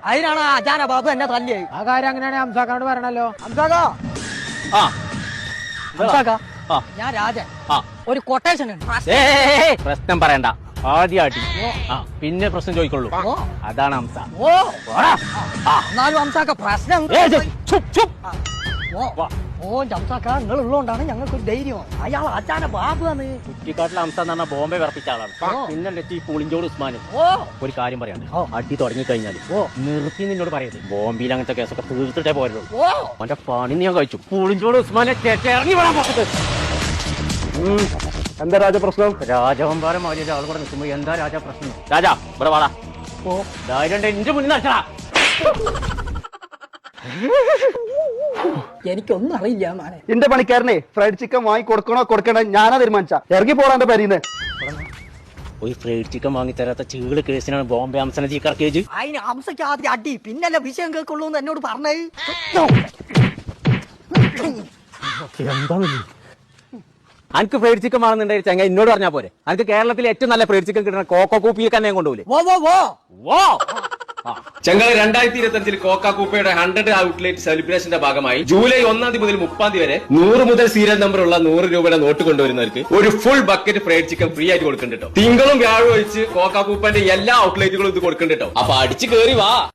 അതിനാണ് അജാന ബാബു എന്നെ തല്ലിയത്. ആ കാര്യം അങ്ങനെയാണ് ഹംസാക്കാനോട് പറയണല്ലോ. ഞാൻ രാജൻ, ഒരു കൊട്ടേഷൻ ഉണ്ട്. പ്രശ്നം പറയണ്ട, ആദ്യമായിട്ട് പിന്നെ പ്രശ്നം ചോദിക്കുള്ളൂ. അതാണ് ഹംസ. എന്നാലും ഹംസാക്ക പ്രശ്നം ഹംസാക്ക നിങ്ങൾ ഉള്ളതുകൊണ്ടാണ് ഞങ്ങൾക്ക് ഒരു ധൈര്യം. അയാൾ അജാന ബാബുവാണ്. കുറ്റിക്കാട്ടിലെ ഹംസ എന്ന് പറഞ്ഞാൽ ബോംബെ വിറപ്പിച്ച ആളാണ്. പിന്നെ ഈ പുളിഞ്ചോട് ഉസ്മാനും ഒരു കാര്യം പറയാണ്ട്, അടി തുടങ്ങിക്കഴിഞ്ഞാല് നിർത്തി നിന്നോട് പറയരുത്. ബോംബെയിൽ അങ്ങനത്തെ കേസൊക്കെ തീർത്തിട്ടേ പോരുള്ളൂ. അവന്റെ പണി ഞാൻ കഴിച്ചു. പുളിഞ്ചോട് ഉസ്മാനെ ഇറങ്ങി വിടാൻ പോകത്ത്. എന്താ രാജ പ്രശ്നം? രാജവമ്പാരം മാറിയ ആൾ കൂടെ നിൽക്കുമ്പോ എന്താ രാജ പ്രശ്നം? രാജാ ഇവിടെ വാടാ. ധൈര്യം എന്റെ മുന്നിൽ അച്ഛടാ. എനിക്കൊന്നും അറിയില്ല മാനെ. എന്റെ പണിക്കാരനെ ഫ്രൈഡ് ചിക്കൻ വാങ്ങി കൊടുക്കണോ കൊടുക്കണോ ഞാനാ തീരുമാനിച്ച. ഇറങ്ങി പോടാ എന്റെ പരിന്ന്. ഒരു ഫ്രൈഡ് ചിക്കൻ വാങ്ങി തരാത്ത ചീള് കേസിനാണ് ബോംബെ ഹംസനെ ചീക്കറക്കിയത്. അതിന് ഹംസയ്ക്ക് ആദ്യം അടി, പിന്നല്ല വിഷയം കേൾക്കുള്ളൂ എന്ന് എന്നോട് പറഞ്ഞേ. അനക്ക് ഫ്രൈഡ് ചിക്കൻ വാങ്ങുന്നുണ്ടായി ചങ്ങ എന്നോട് പറഞ്ഞാ പോരെ. അനക്ക് കേരളത്തിലെ ഏറ്റവും നല്ല ഫ്രൈഡ് ചിക്കൻ കിട്ടുന്ന കോക്കോ കൂപ്പിയിൽ തന്നെ കൊണ്ടുപോലെ. ചെങ്ങള് 2025 കോക്ക കൂപ്പയുടെ 100 ഔട്ട്ലെറ്റ് സെലിബ്രേഷന്റെ ഭാഗമായി ജൂലൈ 1 മുതൽ 30 വരെ 100 മുതൽ സീരിയൽ നമ്പറുള്ള 100 രൂപയുടെ നോട്ട് കൊണ്ടുവരുന്നവർക്ക് ഒരു full bucket fried chicken free ആയിട്ട് കൊടുക്കുന്നുണ്ട്. തിങ്കളും വ്യാഴം ഒഴിച്ച് കോക്ക കൂപ്പന്റെ എല്ലാ ഔട്ട്ലെറ്റുകളും ഇത് കൊടുക്കുന്നുണ്ട്. അപ്പൊ അടിച്ചു കയറി വാ.